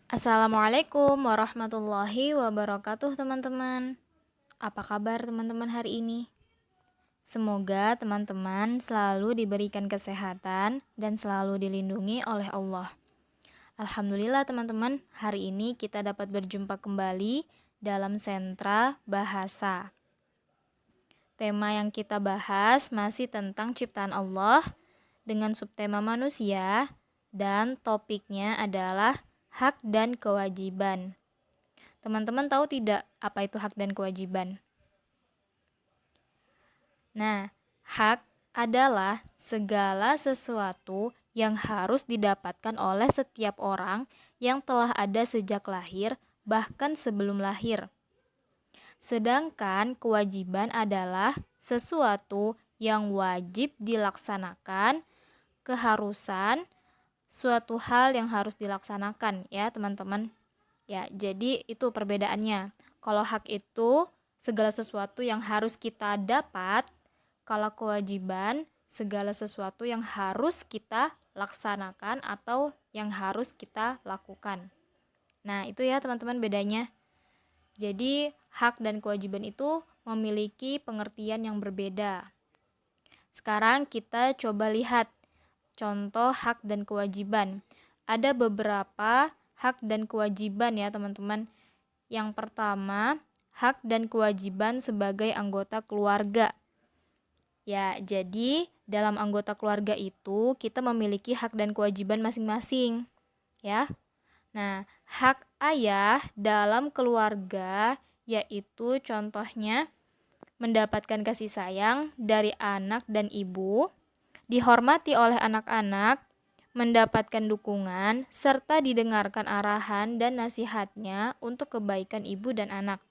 Assalamualaikum warahmatullahi wabarakatuh teman-teman. Apa kabar teman-teman hari ini? Semoga teman-teman selalu diberikan kesehatan dan selalu dilindungi oleh Allah. Alhamdulillah teman-teman, hari ini kita dapat berjumpa kembali dalam sentra bahasa. Tema yang kita bahas masih tentang ciptaan Allah dengan subtema manusia dan topiknya adalah hak dan kewajiban. Teman-teman tahu tidak apa itu hak dan kewajiban? Nah, hak adalah segala sesuatu yang harus didapatkan oleh setiap orang yang telah ada sejak lahir, bahkan sebelum lahir. Sedangkan kewajiban adalah sesuatu yang wajib dilaksanakan, keharusan, suatu hal yang harus dilaksanakan ya teman-teman. Ya, jadi itu perbedaannya. Kalau hak itu segala sesuatu yang harus kita dapat, kalau kewajiban segala sesuatu yang harus kita laksanakan atau yang harus kita lakukan. Nah, itu ya teman-teman bedanya. Jadi, hak dan kewajiban itu memiliki pengertian yang berbeda. Sekarang kita coba lihat contoh hak dan kewajiban. Ada beberapa hak dan kewajiban ya teman-teman. Yang pertama, hak dan kewajiban sebagai anggota keluarga. Ya, jadi dalam anggota keluarga itu kita memiliki hak dan kewajiban masing-masing, ya. Nah, hak ayah dalam keluarga yaitu contohnya mendapatkan kasih sayang dari anak dan ibu, dihormati oleh anak-anak, mendapatkan dukungan, serta didengarkan arahan dan nasihatnya untuk kebaikan ibu dan anak.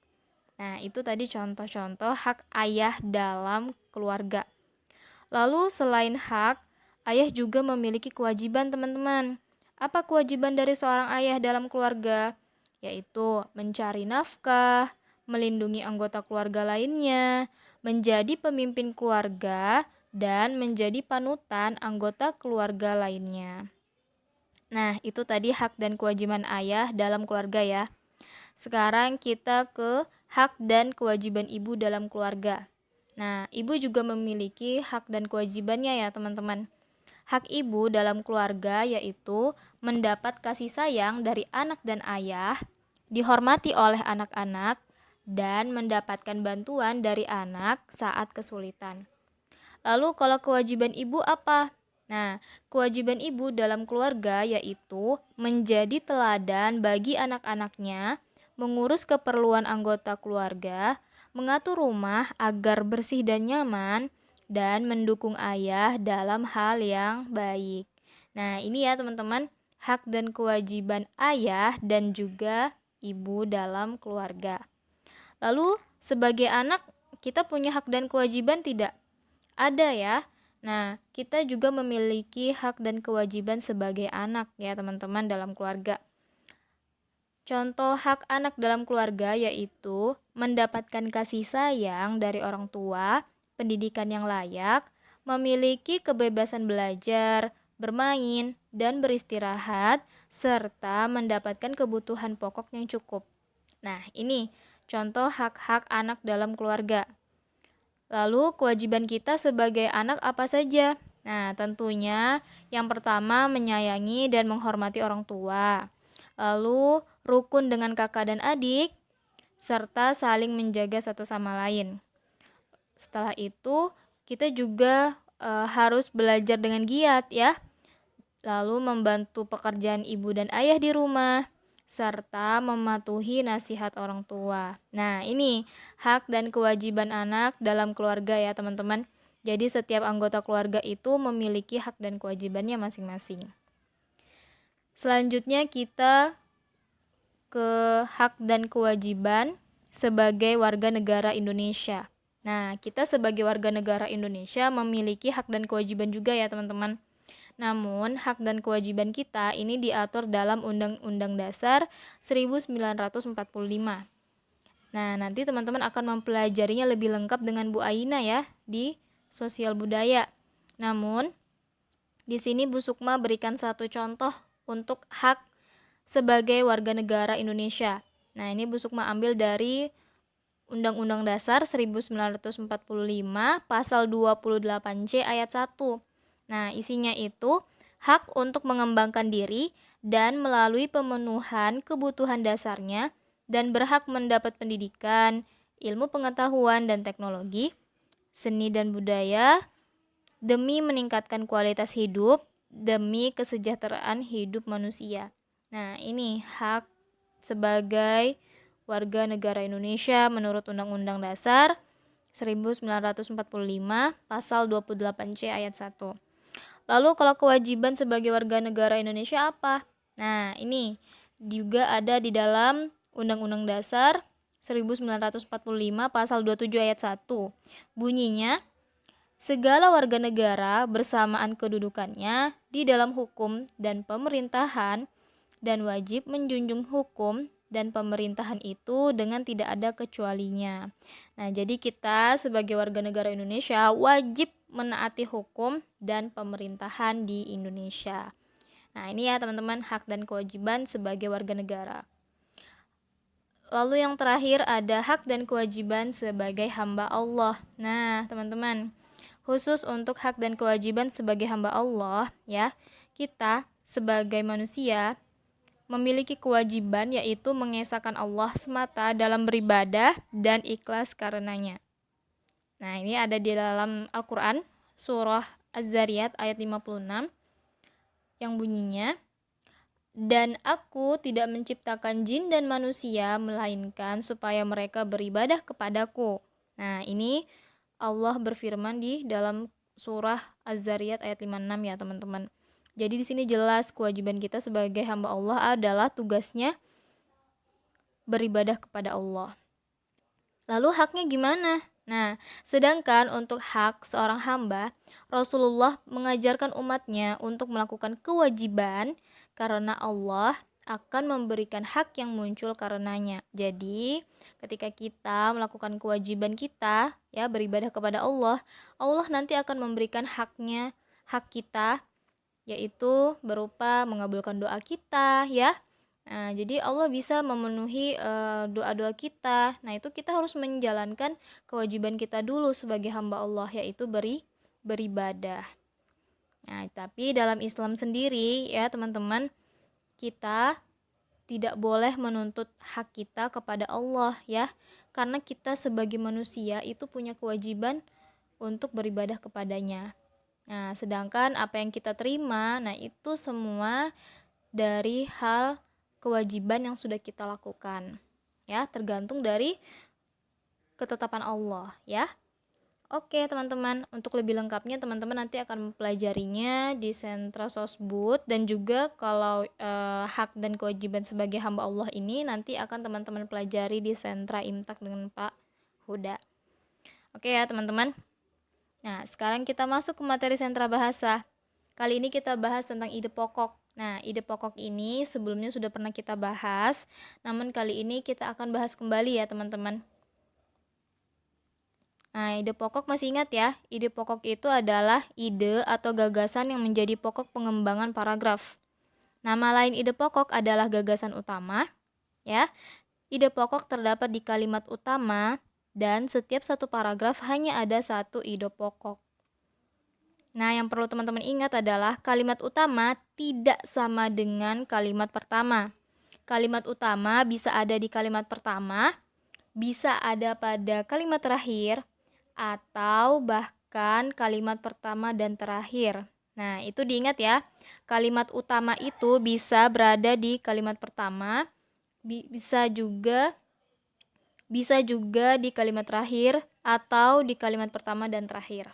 Nah, itu tadi contoh-contoh hak ayah dalam keluarga. Lalu selain hak, ayah juga memiliki kewajiban teman-teman. Apa kewajiban dari seorang ayah dalam keluarga? Yaitu mencari nafkah, melindungi anggota keluarga lainnya, menjadi pemimpin keluarga, dan menjadi panutan anggota keluarga lainnya. Nah, itu tadi hak dan kewajiban ayah dalam keluarga ya. Sekarang kita ke hak dan kewajiban ibu dalam keluarga. Nah, ibu juga memiliki hak dan kewajibannya ya teman-teman. Hak ibu dalam keluarga yaitu mendapat kasih sayang dari anak dan ayah, dihormati oleh anak-anak, dan mendapatkan bantuan dari anak saat kesulitan. Lalu kalau kewajiban ibu apa? Nah, kewajiban ibu dalam keluarga yaitu menjadi teladan bagi anak-anaknya, mengurus keperluan anggota keluarga, mengatur rumah agar bersih dan nyaman, dan mendukung ayah dalam hal yang baik. Nah, ini ya teman-teman, hak dan kewajiban ayah dan juga ibu dalam keluarga. Lalu, sebagai anak, kita punya hak dan kewajiban tidak? Ada ya. Nah, kita juga memiliki hak dan kewajiban sebagai anak ya teman-teman dalam keluarga. Contoh hak anak dalam keluarga yaitu mendapatkan kasih sayang dari orang tua, pendidikan yang layak, memiliki kebebasan belajar, bermain, dan beristirahat, serta mendapatkan kebutuhan pokok yang cukup. Nah, ini contoh hak-hak anak dalam keluarga. Lalu kewajiban kita sebagai anak apa saja? Nah, tentunya yang pertama menyayangi dan menghormati orang tua. Lalu rukun dengan kakak dan adik, serta saling menjaga satu sama lain. Setelah itu, kita juga harus belajar dengan giat ya. Lalu membantu pekerjaan ibu dan ayah di rumah, serta mematuhi nasihat orang tua. Nah, ini hak dan kewajiban anak dalam keluarga ya, teman-teman. Jadi setiap anggota keluarga itu memiliki hak dan kewajibannya masing-masing. Selanjutnya kita ke hak dan kewajiban sebagai warga negara Indonesia. Nah, kita sebagai warga negara Indonesia memiliki hak dan kewajiban juga ya, teman-teman. Namun, hak dan kewajiban kita ini diatur dalam Undang-Undang Dasar 1945. Nah, nanti teman-teman akan mempelajarinya lebih lengkap dengan Bu Aina ya di sosial budaya. Namun, di sini Bu Sukma berikan satu contoh untuk hak sebagai warga negara Indonesia. Nah, ini Bu Sukma ambil dari Undang-Undang Dasar 1945 Pasal 28C ayat 1. Nah, isinya itu hak untuk mengembangkan diri dan melalui pemenuhan kebutuhan dasarnya dan berhak mendapat pendidikan, ilmu pengetahuan dan teknologi, seni dan budaya demi meningkatkan kualitas hidup, demi kesejahteraan hidup manusia. Nah, ini hak sebagai warga negara Indonesia menurut Undang-Undang Dasar 1945 Pasal 28C ayat 1. Lalu kalau kewajiban sebagai warga negara Indonesia apa? Nah, ini juga ada di dalam Undang-Undang Dasar 1945 Pasal 27 ayat 1. Bunyinya, segala warga negara bersamaan kedudukannya di dalam hukum dan pemerintahan dan wajib menjunjung hukum dan pemerintahan itu dengan tidak ada kecualinya. Nah, jadi kita sebagai warga negara Indonesia wajib menaati hukum dan pemerintahan di Indonesia. Nah, ini ya teman-teman hak dan kewajiban sebagai warga negara. Lalu yang terakhir ada hak dan kewajiban sebagai hamba Allah. Nah, teman-teman, khusus untuk hak dan kewajiban sebagai hamba Allah ya, kita sebagai manusia memiliki kewajiban yaitu mengesahkan Allah semata dalam beribadah dan ikhlas karenanya. Nah, ini ada di dalam Al-Quran, surah Az-Zariyat ayat 56, yang bunyinya, dan aku tidak menciptakan jin dan manusia, melainkan supaya mereka beribadah kepadaku. Nah, ini Allah berfirman di dalam surah Az-Zariyat ayat 56 ya teman-teman. Jadi di sini jelas kewajiban kita sebagai hamba Allah adalah tugasnya beribadah kepada Allah. Lalu haknya gimana? Nah, sedangkan untuk hak seorang hamba, Rasulullah mengajarkan umatnya untuk melakukan kewajiban karena Allah akan memberikan hak yang muncul karenanya. Jadi, ketika kita melakukan kewajiban kita, ya beribadah kepada Allah, Allah nanti akan memberikan haknya, hak kita, yaitu berupa mengabulkan doa kita ya. Nah, jadi Allah bisa memenuhi doa-doa kita. Nah, itu kita harus menjalankan kewajiban kita dulu sebagai hamba Allah, yaitu beribadah. Nah, tapi dalam Islam sendiri ya teman-teman, kita tidak boleh menuntut hak kita kepada Allah ya. Karena kita sebagai manusia itu punya kewajiban untuk beribadah kepadanya. Nah, sedangkan apa yang kita terima, nah itu semua dari hal kewajiban yang sudah kita lakukan. Ya, tergantung dari ketetapan Allah, ya. Oke, teman-teman, untuk lebih lengkapnya teman-teman nanti akan mempelajarinya di sentra Sosbud, dan juga kalau hak dan kewajiban sebagai hamba Allah ini nanti akan teman-teman pelajari di sentra Imtak dengan Pak Huda. Oke ya, teman-teman. Nah, sekarang kita masuk ke materi sentra bahasa. Kali ini kita bahas tentang ide pokok. Nah, ide pokok ini sebelumnya sudah pernah kita bahas, namun kali ini kita akan bahas kembali ya, teman-teman. Nah, ide pokok masih ingat ya? Ide pokok itu adalah ide atau gagasan yang menjadi pokok pengembangan paragraf. Nama lain ide pokok adalah gagasan utama, ya. Ide pokok terdapat di kalimat utama dan setiap satu paragraf hanya ada satu ide pokok. Nah, yang perlu teman-teman ingat adalah kalimat utama tidak sama dengan kalimat pertama. Kalimat utama bisa ada di kalimat pertama, bisa ada pada kalimat terakhir, atau bahkan kalimat pertama dan terakhir. Nah, itu diingat ya. Kalimat utama itu bisa berada di kalimat pertama, bisa juga di kalimat terakhir, atau di kalimat pertama dan terakhir.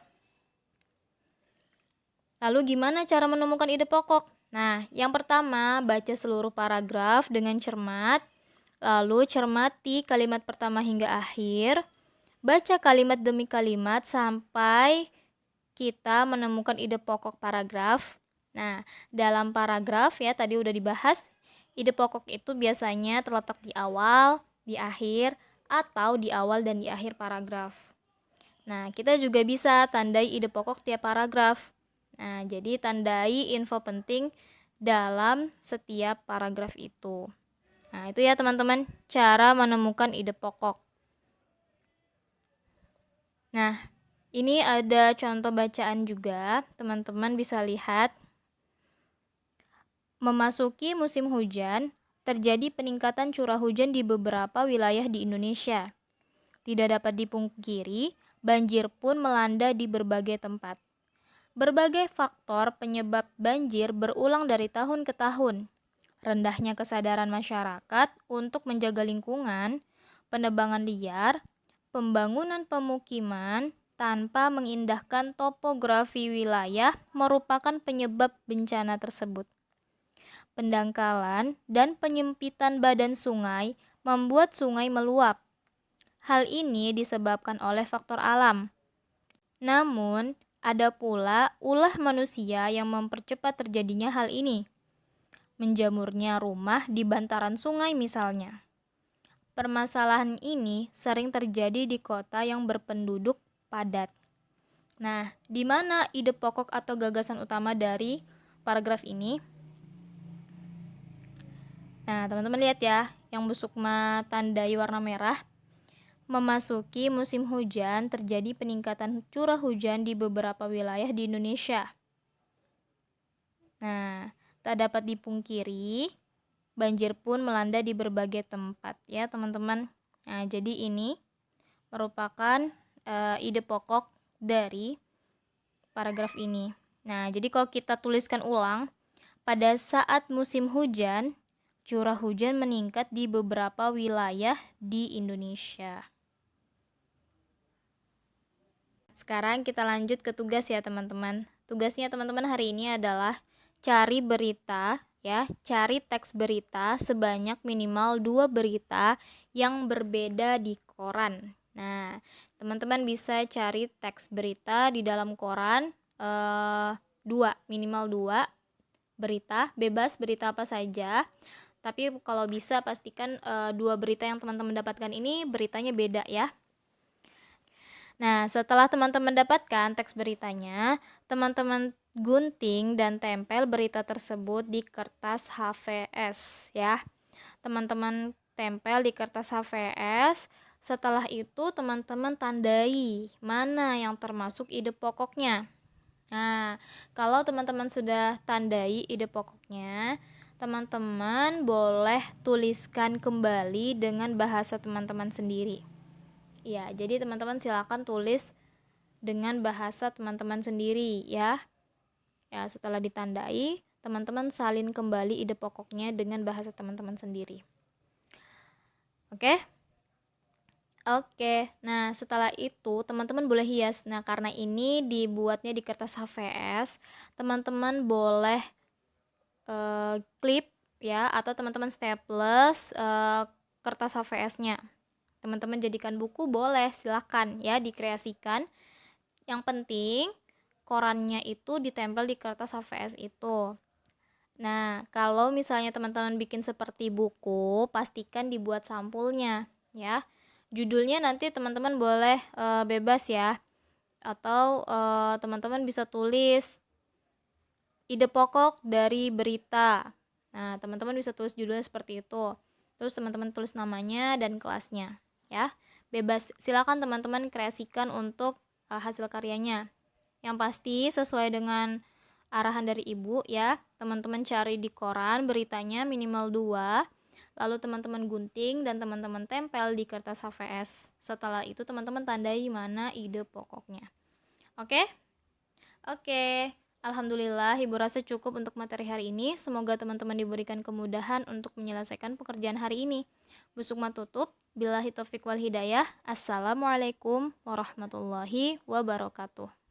Lalu gimana cara menemukan ide pokok? Nah, yang pertama, baca seluruh paragraf dengan cermat, lalu cermati kalimat pertama hingga akhir, baca kalimat demi kalimat sampai kita menemukan ide pokok paragraf. Nah, dalam paragraf ya tadi udah dibahas, ide pokok itu biasanya terletak di awal, di akhir, atau di awal dan di akhir paragraf. Nah, kita juga bisa tandai ide pokok tiap paragraf. Nah, jadi tandai info penting dalam setiap paragraf itu. Nah, itu ya teman-teman, cara menemukan ide pokok. Nah, ini ada contoh bacaan juga, teman-teman bisa lihat. Memasuki musim hujan, terjadi peningkatan curah hujan di beberapa wilayah di Indonesia. Tidak dapat dipungkiri, banjir pun melanda di berbagai tempat. Berbagai faktor penyebab banjir berulang dari tahun ke tahun. Rendahnya kesadaran masyarakat untuk menjaga lingkungan, penebangan liar, pembangunan pemukiman tanpa mengindahkan topografi wilayah merupakan penyebab bencana tersebut. Pendangkalan dan penyempitan badan sungai membuat sungai meluap. Hal ini disebabkan oleh faktor alam. Namun, ada pula ulah manusia yang mempercepat terjadinya hal ini. Menjamurnya rumah di bantaran sungai misalnya. Permasalahan ini sering terjadi di kota yang berpenduduk padat. Nah, di mana ide pokok atau gagasan utama dari paragraf ini? Nah, teman-teman lihat ya, yang Bu Sukma tandai warna merah. Memasuki musim hujan, terjadi peningkatan curah hujan di beberapa wilayah di Indonesia. Nah, tak dapat dipungkiri, banjir pun melanda di berbagai tempat ya teman-teman. Nah, jadi ini merupakan ide pokok dari paragraf ini. Nah, jadi kalau kita tuliskan ulang, pada saat musim hujan, curah hujan meningkat di beberapa wilayah di Indonesia. Sekarang kita lanjut ke tugas ya teman-teman. Tugasnya teman-teman hari ini adalah cari berita ya, cari teks berita sebanyak minimal 2 berita yang berbeda di koran. Nah, teman-teman bisa cari teks berita di dalam koran 2, minimal 2 berita, bebas berita apa saja. Tapi kalau bisa pastikan 2 berita yang teman-teman dapatkan ini beritanya beda ya. Nah, setelah teman-teman dapatkan teks beritanya, teman-teman gunting dan tempel berita tersebut di kertas HVS ya. Teman-teman tempel di kertas HVS. Setelah itu teman-teman tandai mana yang termasuk ide pokoknya. Nah, kalau teman-teman sudah tandai ide pokoknya, teman-teman boleh tuliskan kembali dengan bahasa teman-teman sendiri. Ya, jadi teman-teman silakan tulis dengan bahasa teman-teman sendiri ya. Ya, setelah ditandai, teman-teman salin kembali ide pokoknya dengan bahasa teman-teman sendiri. Oke? Oke. Nah, setelah itu teman-teman boleh hias. Nah, karena ini dibuatnya di kertas HVS, teman-teman boleh klip ya atau teman-teman staples kertas HVS-nya. Teman-teman jadikan buku boleh, silakan ya dikreasikan. Yang penting korannya itu ditempel di kertas HVS itu. Nah, kalau misalnya teman-teman bikin seperti buku, pastikan dibuat sampulnya ya. Judulnya nanti teman-teman boleh bebas ya. Atau teman-teman bisa tulis ide pokok dari berita. Nah, teman-teman bisa tulis judulnya seperti itu. Terus teman-teman tulis namanya dan kelasnya ya. Bebas, silakan teman-teman kreasikan untuk hasil karyanya. Yang pasti sesuai dengan arahan dari ibu ya. Teman-teman cari di koran beritanya minimal 2. Lalu teman-teman gunting dan teman-teman tempel di kertas HVS. Setelah itu teman-teman tandai mana ide pokoknya. Oke? Oke. Alhamdulillah ibu rasa cukup untuk materi hari ini. Semoga teman-teman diberikan kemudahan untuk menyelesaikan pekerjaan hari ini. Bu Sukma tutup. Billahi taufiq wal hidayah. Assalamualaikum warahmatullahi wabarakatuh.